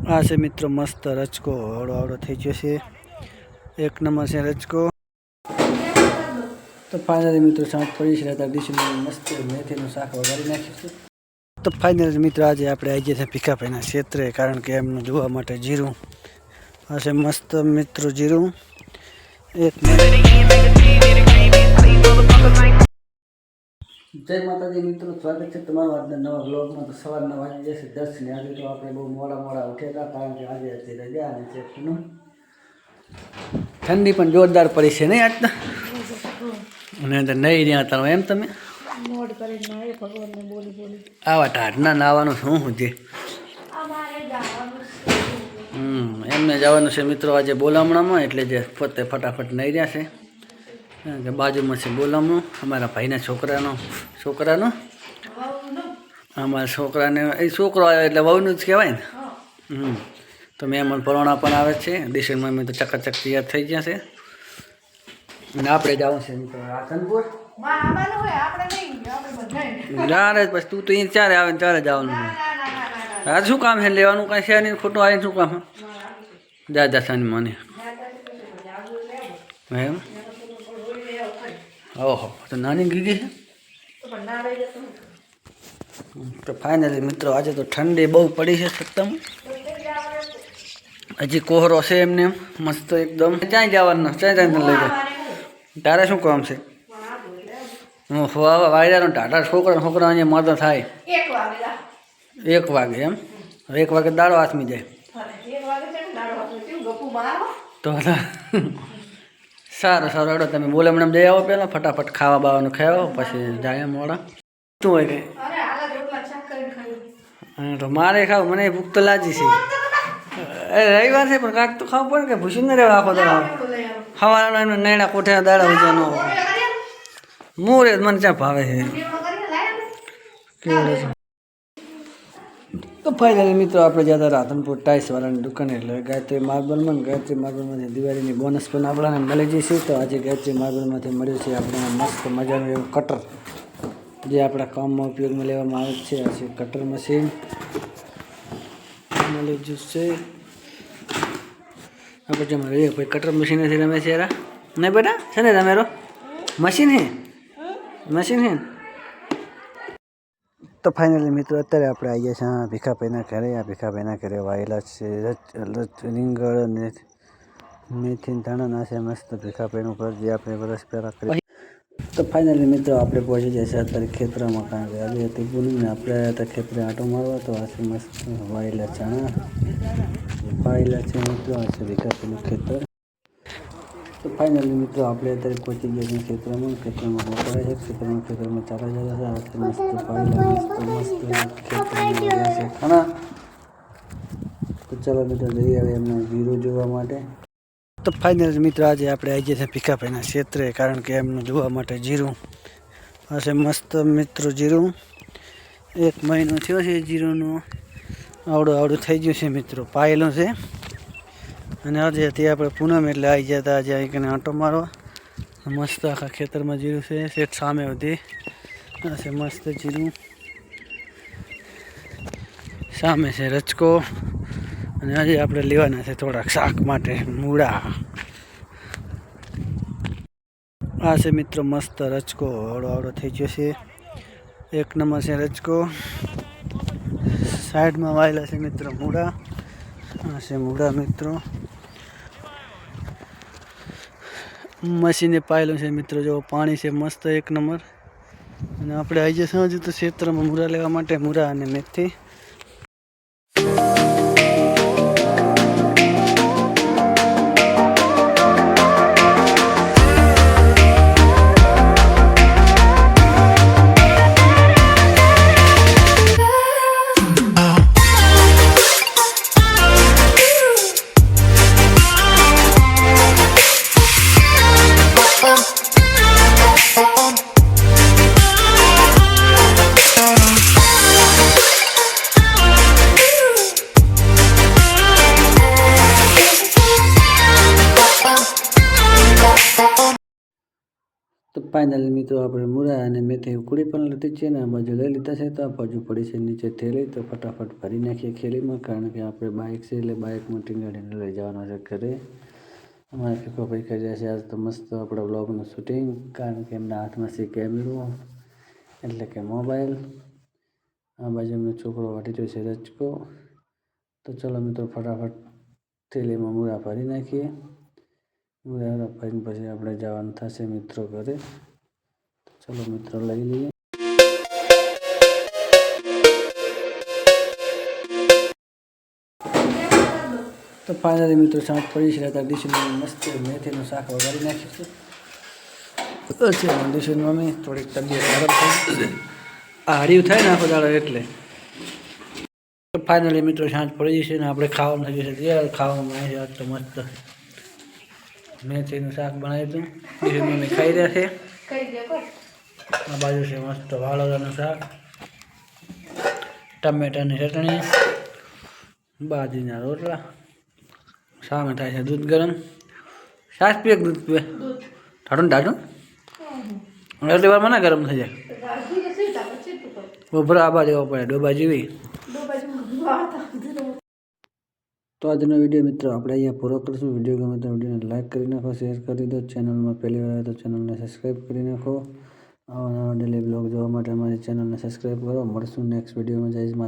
આ છે મિત્રો મસ્ત રચકો હળો હળો થઈ ગયો છે, એક નંબર છે રચકો. તો ફાઇનલી મિત્રો સાંજ પડી છે ત્યારે ડીશમાં મસ્ત મેથીનું શાક વઘારી નાખ્યું છે. તો ફાઇનલી મિત્રો આજે આપણે આવી ગયા છે ભીખાભાઈના ક્ષેત્રે, કારણ કે એમનું જોવા માટે જીરું હશે મસ્ત મિત્રો જીરું. એક જય માતાજી મિત્રો, સ્વાગત છે તમારું આજના નવા બ્લોગમાં. તો સવારના વાગી જશે 10 ને આજે તો આપણે બહુ મોડા ઉઠ્યા હતા, કારણ કે આજે હતી રજા અને ચેકનું ઠંડી પણ જોરદાર પડી છે નહીં આજના. અને અંદર નહીં રહ્યા તમે એમ તમે આવા ટાઢના નાવાનું શું છે? એમને જવાનું છે મિત્રો આજે બોલામણામાં, એટલે જે પોતે ફટાફટ નહીં રહ્યા છે. કે બાજુમાં છે બોલામણું અમારા ભાઈના છોકરાનો અમારા છોકરાને એ છોકરો આવ્યો એટલે વહુનું જ કહેવાય ને. તો મહેમાન પરોણા પણ આવે છે. ડિસેમ્બરમાં તો ચકાચક તૈયાર થઈ ગયા છે. અને આપણે જવું છે મિત્રો રાધનપુર. ચારે પછી તું તો અહીં ચારે આવે ને ચારે જવાનું. હા શું કામ છે લેવાનું? કાંઈ છે નહીં, ખોટું આવીને શું કામ? દાદા સાની મને એમ. ઓહો, તો નાની ગીગી છે. તો ફાઇનલી મિત્રો આજે તો ઠંડી બહુ પડી છે સત્તમ. હજી કોહરો છે એમને મસ્ત એકદમ. ક્યાંય જવાનું? ક્યાંય લઈ જાય? તારે શું કામ છે? વાયદાનો ટાટા છોકરા અહીંયા મદદ થાય 1 વાગે એમ. 1 વાગે દાડો હાથમી જાય તો સારું હેડો તમે બોલે મને જઈ આવો, પહેલાં ફટાફટ ખાવા બાવાનું ખાવા પછી જાય મોડા. શું હોય કે તો મારે ખાવું, મને ભૂખ તો લાગી છે. રવિવાર છે પણ કાંક તો ખાવું પડે કે ભૂસી ને રહેવા આખો દાડો. ખાવાના એમને નૈણા કોઠે દાડા વજાનો મોરે મને ક્યાં ભાવે છે. કેવું તો ફાઇનલી મિત્રો આપણે જતા રાધનપુર ટાઇલ્સવાળાની દુકાને, એટલે ગાયત્રી માર્બલમાંથી દિવાળીની બોનસ પણ આપણાને મળી જશે. તો આજે ગાયત્રી માર્બલમાંથી મળ્યું છે આપણે મસ્ત મજાનું એવું કટર, જે આપણા કામમાં ઉપયોગમાં લેવામાં આવે છે. આ છે કટર મશીન મળી જશે આપણે. જેમાં રહીએ ભાઈ કટર મશીનેથી રમે છે યાર નહીં બેટા? છે ને રમેરો મશીન હે તો ફાઇનલી મિત્રો અત્યારે આપણે આવી ગયા છીએ ભીખાભાઈના ઘરે. આ ભીખાભાઈના ઘરે વાયેલા છે રીંગણ અને મેથી ધાણા છે મસ્ત ભીખાભાઈનું ઘર, જે આપણે વરસ પહેલાં કરી. તો ફાઇનલી મિત્રો આપણે પહોંચી જાય છે અત્યારે ખેતરમાં, કારણ કે આજે હતી પૂનમને આપણે હતા ખેતરે આંટો મારવા. તો આ છે મસ્ત વાયેલા ચણા વાયેલા છે મિત્રો. આ છે ભીખાભાઈનું ખેતર. તો ફાઇનલી મિત્રો આપણે અત્યારે પહોંચી ગયા છીએ ખેતરમાં પકડાય છે. ખેતરમાં ચાલા જતા છે. મસ્ત પાયેલા મસ્ત ખેતરમાં છે ખાણા. તો ચાલો મિત્રો જઈ આવે એમના જીરું જોવા માટે. તો ફાઇનલી મિત્રો આજે આપણે આવી ગયા છીએ ભીખાભાઈના ક્ષેત્રે, કારણ કે એમનું જોવા માટે જીરું હશે મસ્ત મિત્રો જીરું. 1 મહિનો થયો છે જીરુંનું, આવડું થઈ ગયું છે મિત્રો, પાયેલું છે. અને આજે હતી આપણે પૂનમ એટલે આવી ગયા હતા આજે અહીં આંટો મારવા. મસ્ત આખા ખેતરમાં જીરું છે. શેઠ સામે હતી આ છે મસ્ત જીરું, સામે છે રચકો. અને આજે આપણે લેવાના છે થોડાક શાક માટે મૂળા. આ છે મિત્રો મસ્ત રચકો હળો થઈ ગયો છે, 1 નંબર છે રચકો. સાઈડમાં વાયેલા છે મિત્રો મૂળા. આ છે મૂળા મિત્રો, મશીને પાયેલું છે મિત્રો. જો પાણી છે મસ્ત 1 નંબર. અને આપણે આવી જશે હજુ તો ક્ષેત્રમાં મૂળા લેવા માટે, મૂળા અને મેથી. ફાઇનલી મિત્રો આપણે મૂળા અને મેથી ઉકળી પણ લીધી છે ને આ બાજુ લઈ લીધા છે. તો આ બાજુ પડી છે નીચે થેલી, તો ફટાફટ ભરી નાખીએ થેલીમાં, કારણ કે આપણે બાઇક છે એટલે બાઇકમાં ટીંગાડીને લઈ જવાના છે ઘરે. અમારા ભીખાભાઈ કરી રહ્યા છે આજ તો મસ્ત આપણા બ્લોગનું શૂટિંગ, કારણ કે એમના હાથમાં છે કેમેરો એટલે કે મોબાઈલ. આ બાજુ એમનો છોકરો વાટી રહ્યો છે રચકો. તો ચલો મિત્રો ફટાફટ થેલીમાં મૂળા ભરી નાખીએ. મૂળા ભરીને પછી આપણે જવાનું થશે મિત્રો ઘરે. ચલો મિત્રો લઈ લઈએ. તો ફાઇનલી મિત્રો સાંજ પડી છે ત્યારે ડીશમાં મસ્ત મેથીનું શાક વઘારી નાખ્યું છે. ડીશન મમ્મી થોડીક તબિયત ખરાબ થઈ, આ હર્યું થાય ને આખો દાડો એટલે. તો ફાઇનલી મિત્રો સાંજ પડી છે ને આપણે ખાવાનું થઈ ગયું છે તૈયાર. ખાવામાં બનાવી છે આજ તો મસ્ત મેથીનું શાક બનાવ્યું હતું. ડીશન મમ્મી ખાઈ રહ્યા છે. આ બાજુ છે મસ્ત વાળોદાનું શાક, ટમેટાની ચટણી, બાજરીના રોટલા, સામે થાય છે દૂધ ગરમ. છાશ પીએ દૂધ પીવે? ટાઢું ટાઢું એટલી વારમાં ના ગરમ થઈ જાય. ઉભરા આબા દેવો પડે ડોબા જેવી. તો આજનો વિડીયો મિત્રો આપણે અહીંયા પૂરો કરીશું. વિડીયો ગમે તો વિડીયોને લાઈક કરી નાખો, શેર કરી દો. ચેનલમાં પહેલી વાર આવે તો ચેનલને સબસ્ક્રાઈબ કરી નાખો. આવા નવા ડેલી બ્લોગ જોવા માટે અમારી ચેનલને સબસ્ક્રાઈબ કરો. મળશું નેક્સ્ટ વિડીયોમાં. જય માતા.